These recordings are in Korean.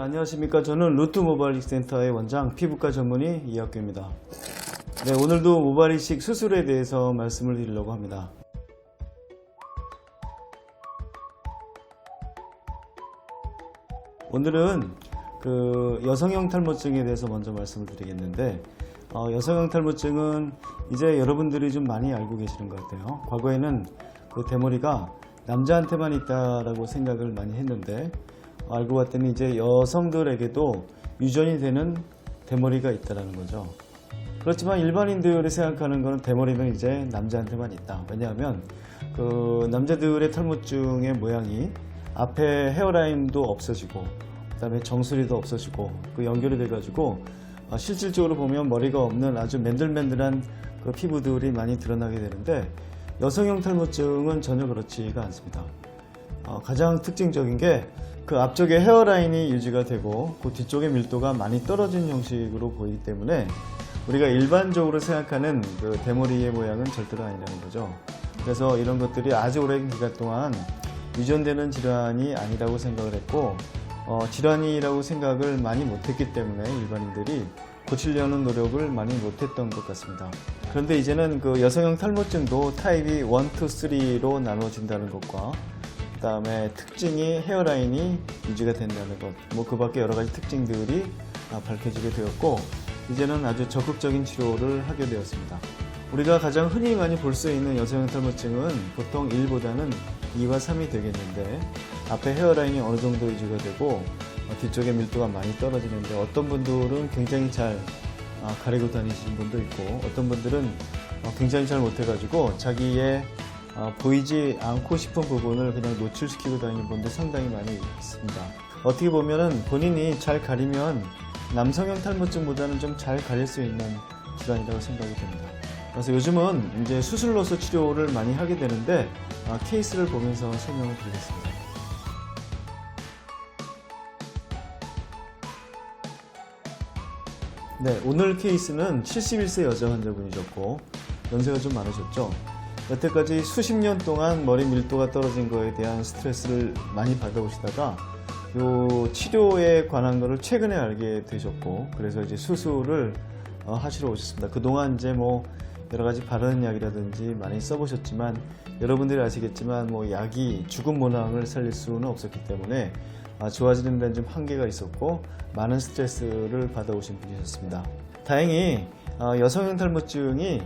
안녕하십니까. 저는 루트 모발 이식센터의 원장 피부과 전문의 이학규입니다. 네, 오늘도 모발 이식 수술에 대해서 말씀을 드리려고 합니다. 오늘은 여성형 탈모증에 대해서 먼저 말씀을 드리겠는데, 여성형 탈모증은 이제 여러분들이 좀 많이 알고 계시는 것 같아요. 과거에는 그 대머리가 남자한테만 있다라고 생각을 많이 했는데, 알고 봤더니 이제 여성들에게도 유전이 되는 대머리가 있다라는 거죠. 그렇지만 일반인들이 생각하는 것은 대머리는 이제 남자한테만 있다. 왜냐하면 그 남자들의 탈모증의 모양이 앞에 헤어라인도 없어지고, 그 다음에 정수리도 없어지고, 그 연결이 돼가지고 실질적으로 보면 머리가 없는 아주 맨들맨들한 그 피부들이 많이 드러나게 되는데, 여성형 탈모증은 전혀 그렇지가 않습니다. 가장 특징적인 게 그 앞쪽에 헤어라인이 유지가 되고 그 뒤쪽의 밀도가 많이 떨어진 형식으로 보이기 때문에 우리가 일반적으로 생각하는 그 대머리의 모양은 절대로 아니라는 거죠. 그래서 이런 것들이 아주 오랜 기간 동안 유전되는 질환이 아니라고 생각을 했고, 질환이라고 생각을 많이 못했기 때문에 일반인들이 고치려는 노력을 많이 못했던 것 같습니다. 그런데 이제는 그 여성형 탈모증도 타입이 1, 2, 3로 나눠진다는 것과, 그 다음에 특징이 헤어라인이 유지가 된다는 것, 그 밖에 여러 가지 특징들이 밝혀지게 되었고, 이제는 아주 적극적인 치료를 하게 되었습니다. 우리가 가장 흔히 많이 볼 수 있는 여성형 탈모증은 보통 1보다는 2와 3이 되겠는데, 앞에 헤어라인이 어느 정도 유지가 되고 뒤쪽에 밀도가 많이 떨어지는데, 어떤 분들은 굉장히 잘 가리고 다니시는 분도 있고, 어떤 분들은 굉장히 잘 못해가지고 자기의 보이지 않고 싶은 부분을 그냥 노출시키고 다니는 분들 상당히 많이 있습니다. 어떻게 보면은 본인이 잘 가리면 남성형 탈모증보다는 좀 잘 가릴 수 있는 질환이라고 생각이 됩니다. 그래서 요즘은 이제 수술로서 치료를 많이 하게 되는데, 케이스를 보면서 설명을 드리겠습니다. 네, 오늘 케이스는 71세 여자 환자분이셨고 연세가 좀 많으셨죠. 여태까지 수십 년 동안 머리 밀도가 떨어진 거에 대한 스트레스를 많이 받아오시다가 요 치료에 관한 거를 최근에 알게 되셨고, 그래서 이제 수술을 하시러 오셨습니다. 그동안 이제 여러 가지 바르는 약이라든지 많이 써보셨지만, 여러분들이 아시겠지만 약이 죽은 모낭을 살릴 수는 없었기 때문에 좋아지는 데는 좀 한계가 있었고, 많은 스트레스를 받아오신 분이셨습니다. 다행히 여성형 탈모증이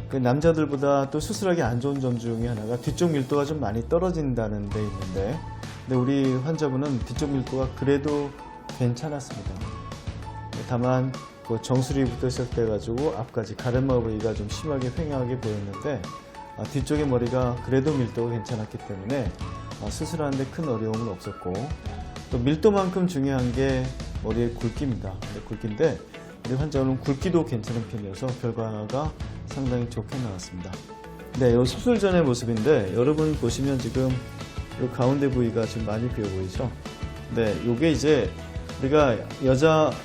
그 남자들보다 또 수술하기 안 좋은 점 중에 하나가 뒤쪽 밀도가 좀 많이 떨어진다는 데 있는데, 근데 우리 환자분은 뒤쪽 밀도가 그래도 괜찮았습니다. 다만 그 정수리부터 시작돼가지고 앞까지 가르마 부위가 좀 심하게 횡하게 보였는데, 뒤쪽의 머리가 그래도 밀도가 괜찮았기 때문에 수술하는데 큰 어려움은 없었고, 또 밀도만큼 중요한 게 머리의 굵기입니다. 굵기인데 우리 환자는 굵기도 괜찮은 편이어서 결과가 상당히 좋게 나왔습니다. 네, 이 수술 전의 모습인데, 여러분 보시면 지금 이 가운데 부위가 좀 많이 비어 보이죠? 네, 이게 이제 우리가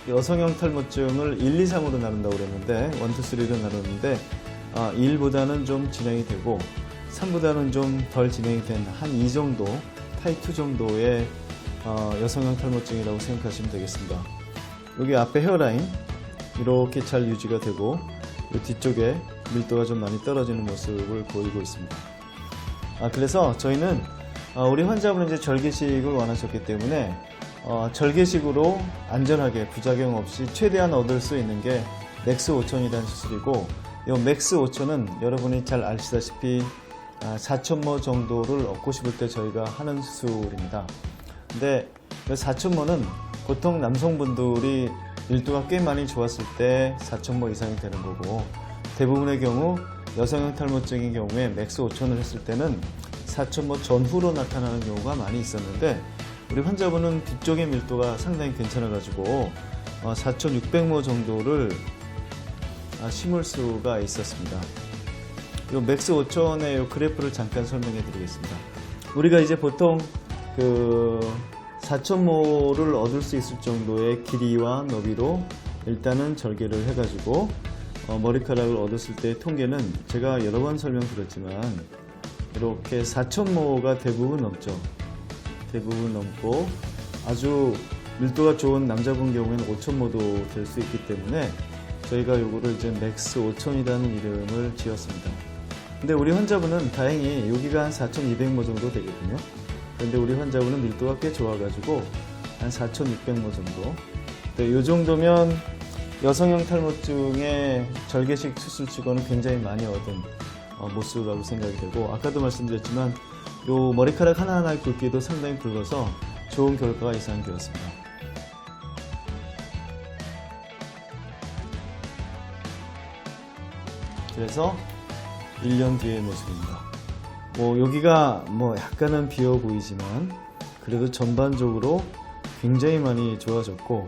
여성형 탈모증을 1, 2, 3으로 나눈다고 그랬는데, 1, 2, 3로 나눴는데 1보다는 좀 진행이 되고 3보다는 좀 덜 진행이 된 한 2 정도, 타입 2 정도의 여성형 탈모증이라고 생각하시면 되겠습니다. 여기 앞에 헤어라인 이렇게 잘 유지가 되고, 이 뒤쪽에 밀도가 좀 많이 떨어지는 모습을 보이고 있습니다. 그래서 저희는 우리 환자분은 이제 절개식을 원하셨기 때문에 절개식으로 안전하게 부작용 없이 최대한 얻을 수 있는 게 맥스 5천이라는 수술이고, 이 맥스 5천은 여러분이 잘 아시다시피 4천모 정도를 얻고 싶을 때 저희가 하는 수술입니다. 근데 4천모는 보통 남성분들이 밀도가 꽤 많이 좋았을 때 4천모 이상이 되는 거고, 대부분의 경우 여성형 탈모증의 경우에 맥스 5천을 했을 때는 4천모 전후로 나타나는 경우가 많이 있었는데, 우리 환자분은 뒤쪽의 밀도가 상당히 괜찮아가지고 4,600모 정도를 심을 수가 있었습니다. 이 맥스 5천의 그래프를 잠깐 설명해 드리겠습니다. 우리가 이제 보통 4,000모를 얻을 수 있을 정도의 길이와 너비로 일단은 절개를 해가지고 머리카락을 얻었을 때의 통계는 제가 여러 번 설명드렸지만 이렇게 4,000모가 대부분 넘죠. 대부분 넘고 아주 밀도가 좋은 남자분 경우에는 5000모도 될 수 있기 때문에 저희가 요거를 이제 맥스 5000이라는 이름을 지었습니다. 근데 우리 환자분은 다행히 여기가 한 4200모 정도 되거든요. 근데 우리 환자분은 밀도가 꽤 좋아가지고 한 4600모 정도. 네, 요 정도면 여성형 탈모증의 절개식 수술 치고는 굉장히 많이 얻은 모수라고 생각이 되고, 아까도 말씀드렸지만 요 머리카락 하나하나의 굵기도 상당히 굵어서 좋은 결과가 예상되었습니다. 그래서 1년 뒤의 모습입니다. 여기가 약간은 비어 보이지만 그래도 전반적으로 굉장히 많이 좋아졌고,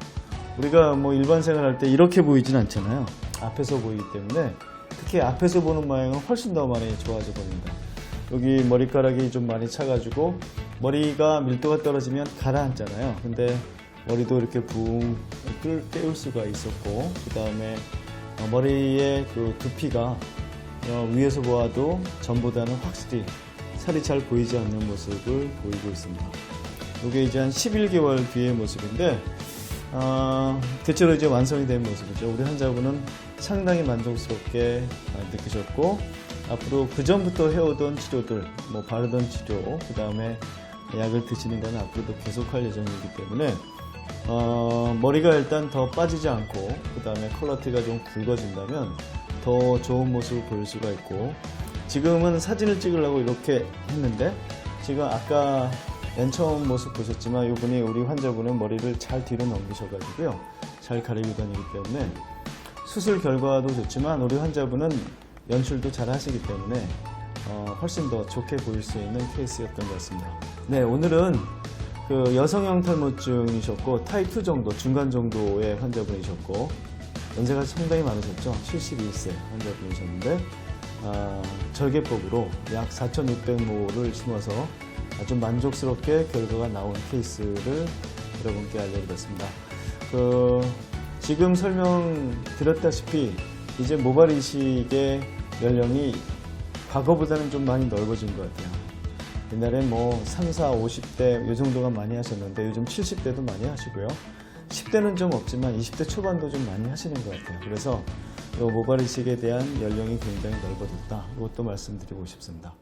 우리가 일반 생활할 때 이렇게 보이진 않잖아요. 앞에서 보이기 때문에 특히 앞에서 보는 모양은 훨씬 더 많이 좋아져 보입니다. 여기 머리카락이 좀 많이 차가지고 머리가 밀도가 떨어지면 가라앉잖아요. 근데 머리도 이렇게 붕 떼울 수가 있었고, 그 다음에 머리의 그 두피가 위에서 보아도 전보다는 확실히 살이 잘 보이지 않는 모습을 보이고 있습니다. 이게 이제 한 11개월 뒤의 모습인데, 대체로 이제 완성이 된 모습이죠. 우리 환자분은 상당히 만족스럽게 느끼셨고, 앞으로 그 전부터 해오던 치료들, 바르던 치료, 그 다음에 약을 드시는 건 앞으로도 계속할 예정이기 때문에 머리가 일단 더 빠지지 않고, 그 다음에 컬러티가 좀 굵어진다면 더 좋은 모습을 보일 수가 있고, 지금은 사진을 찍으려고 이렇게 했는데, 지금 아까 맨 처음 모습 보셨지만 이분이 우리 환자분은 머리를 잘 뒤로 넘기셔가지고요, 잘 가리고 다니기 때문에 수술 결과도 좋지만 우리 환자분은 연출도 잘 하시기 때문에 훨씬 더 좋게 보일 수 있는 케이스였던 것 같습니다. 네, 오늘은 그 여성형 탈모증이셨고 타입 2 정도, 중간 정도의 환자분이셨고, 연세가 상당히 많으셨죠. 71세 환자분이셨는데 절개법으로 약 4600모를 심어서 아주 만족스럽게 결과가 나온 케이스를 여러분께 알려드렸습니다. 지금 설명드렸다시피 이제 모발 이식의 연령이 과거보다는 좀 많이 넓어진 것 같아요. 옛날엔 3, 4, 50대 이 정도가 많이 하셨는데 요즘 70대도 많이 하시고요. 10대는 좀 없지만 20대 초반도 좀 많이 하시는 것 같아요. 그래서 모발 이식에 대한 연령이 굉장히 넓어졌다. 이것도 말씀드리고 싶습니다.